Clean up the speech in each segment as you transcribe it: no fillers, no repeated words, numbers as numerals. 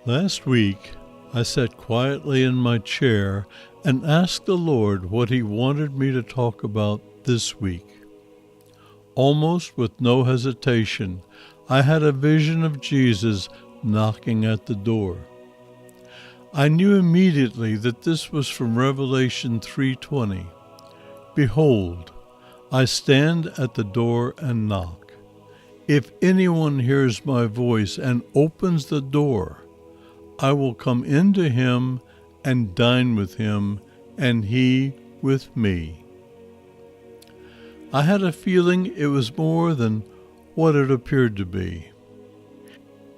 Last week, I sat quietly in my chair and asked the Lord what He wanted me to talk about this week. Almost with no hesitation, I had a vision of Jesus knocking at the door. I knew immediately that this was from Revelation 3:20. Behold, I stand at the door and knock. If anyone hears my voice and opens the door, I will come into him and dine with him, and he with me. I had a feeling it was more than what it appeared to be.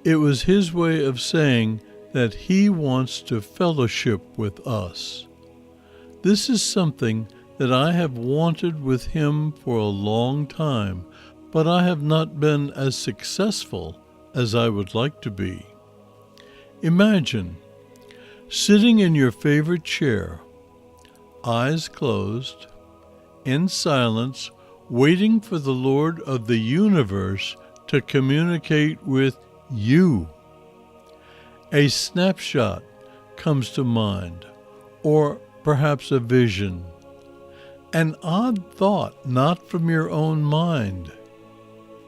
It was His way of saying that He wants to fellowship with us. This is something that I have wanted with Him for a long time, but I have not been as successful as I would like to be. Imagine sitting in your favorite chair, eyes closed, in silence, waiting for the Lord of the universe to communicate with you. A snapshot comes to mind, or perhaps a vision, an odd thought not from your own mind.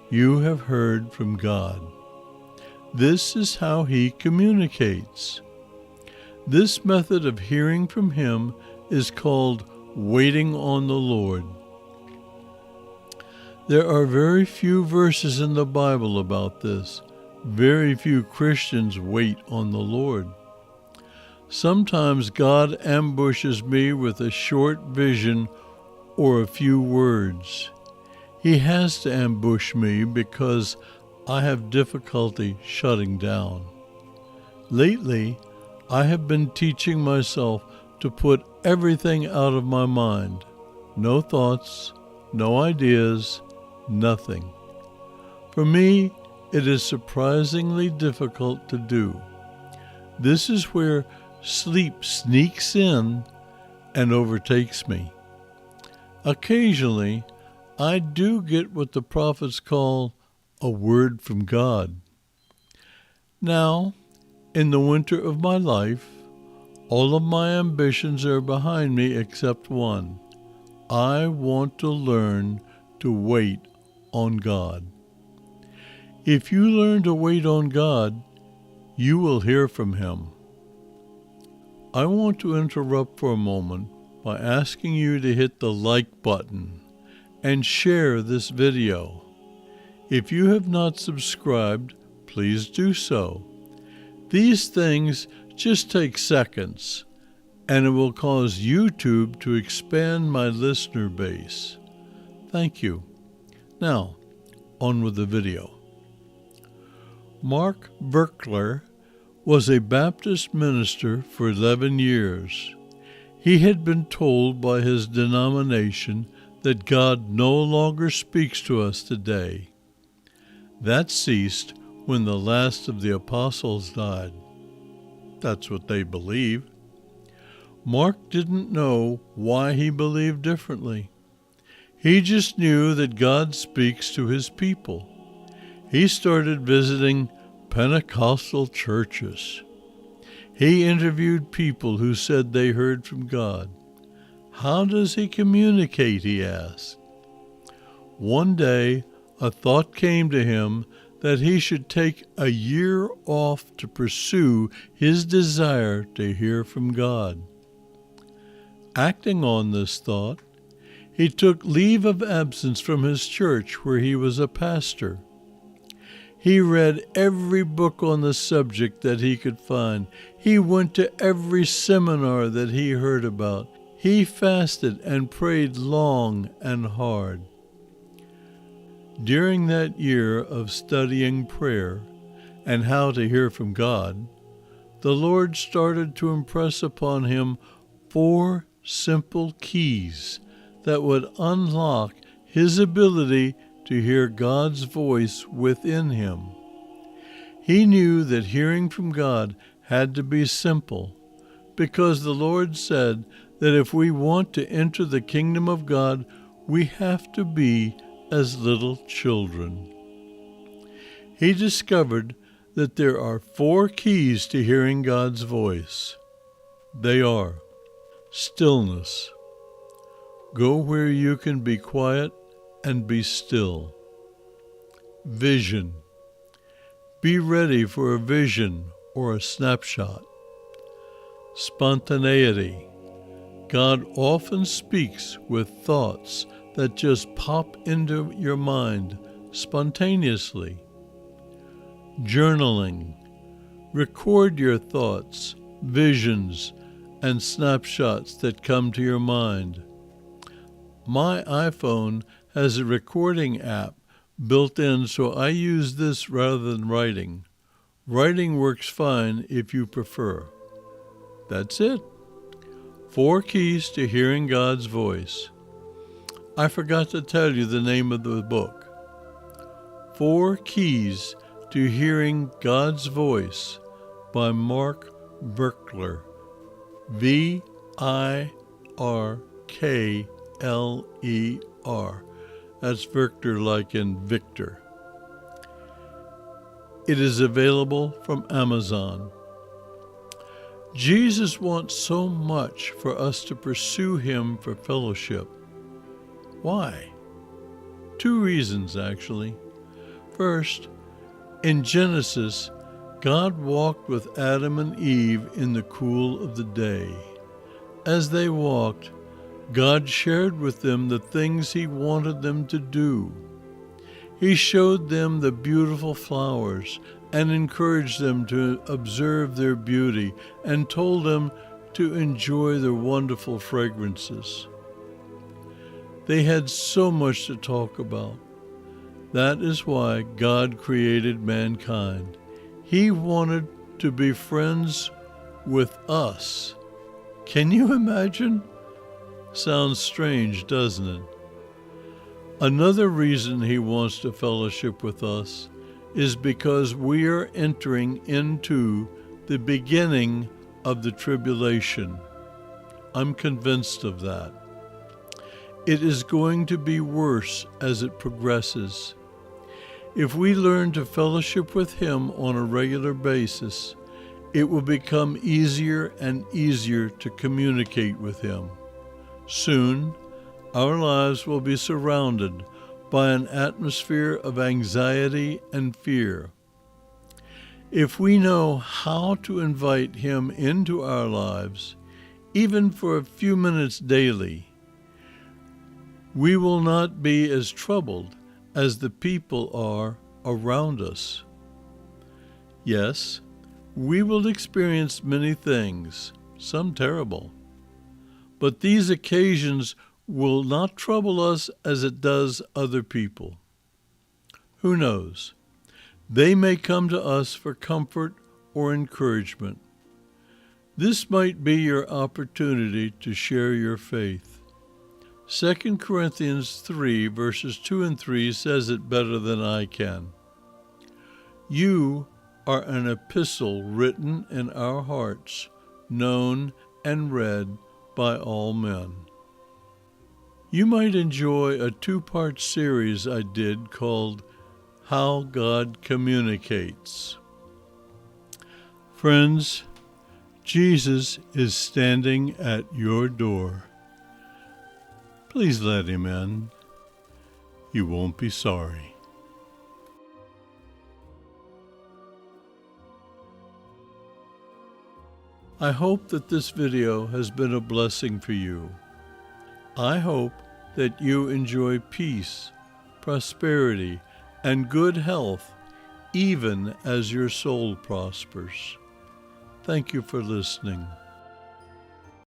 You have heard from God. This is how He communicates. This method of hearing from Him is called waiting on the Lord. There are very few verses in the Bible about this. Very few Christians wait on the Lord. Sometimes God ambushes me with a short vision or a few words. He has to ambush me because I have difficulty shutting down. Lately, I have been teaching myself to put everything out of my mind. No thoughts, no ideas, nothing. For me, it is surprisingly difficult to do. This is where sleep sneaks in and overtakes me. Occasionally, I do get what the prophets call a word from God. Now, in the winter of my life, all of my ambitions are behind me except one. I want to learn to wait on God. If you learn to wait on God, you will hear from Him. I want to interrupt for a moment by asking you to hit the like button and share this video. If you have not subscribed, please do so. These things just take seconds, and it will cause YouTube to expand my listener base. Thank you. Now, on with the video. Mark Virkler was a Baptist minister for 11 years. He had been told by his denomination that God no longer speaks to us today. That ceased when the last of the apostles died. That's what they believe. Mark didn't know why he believed differently. He just knew that God speaks to His people. He started visiting Pentecostal churches. He interviewed people who said they heard from God. How does He communicate, he asked. One day, a thought came to him that he should take a year off to pursue his desire to hear from God. Acting on this thought, he took leave of absence from his church where he was a pastor. He read every book on the subject that he could find. He went to every seminar that he heard about. He fasted and prayed long and hard. During that year of studying prayer and how to hear from God, the Lord started to impress upon him 4 simple keys that would unlock his ability to hear God's voice within him. He knew that hearing from God had to be simple, because the Lord said that if we want to enter the kingdom of God, we have to be as little children. He discovered that there are 4 keys to hearing God's voice. They are: stillness. Go where you can be quiet and be still. Vision. Be ready for a vision or a snapshot. Spontaneity. God often speaks with thoughts that just pop into your mind spontaneously. Journaling. Record your thoughts, visions, and snapshots that come to your mind. My iPhone has a recording app built in, so I use this rather than writing. Writing works fine if you prefer. That's it. 4 keys to hearing God's voice. I forgot to tell you the name of the book. 4 Keys to Hearing God's Voice by Mark Virkler. Virkler. That's Victor like in Victor. It is available from Amazon. Jesus wants so much for us to pursue him for fellowship. Why? 2 reasons, actually. First, in Genesis, God walked with Adam and Eve in the cool of the day. As they walked, God shared with them the things he wanted them to do. He showed them the beautiful flowers and encouraged them to observe their beauty and told them to enjoy their wonderful fragrances. They had so much to talk about. That is why God created mankind. He wanted to be friends with us. Can you imagine? Sounds strange, doesn't it? Another reason he wants to fellowship with us is because we are entering into the beginning of the tribulation. I'm convinced of that. It is going to be worse as it progresses. If we learn to fellowship with him on a regular basis, it will become easier and easier to communicate with him. Soon, our lives will be surrounded by an atmosphere of anxiety and fear. If we know how to invite him into our lives, even for a few minutes daily, we will not be as troubled as the people are around us. Yes, we will experience many things, some terrible, but these occasions will not trouble us as it does other people. Who knows? They may come to us for comfort or encouragement. This might be your opportunity to share your faith. 2 Corinthians 3 verses 2 and 3 says it better than I can. You are an epistle written in our hearts, known and read by all men. You might enjoy a 2-part series I did called How God Communicates. Friends, Jesus is standing at your door. Please let him in. You won't be sorry. I hope that this video has been a blessing for you. I hope that you enjoy peace, prosperity, and good health, even as your soul prospers. Thank you for listening.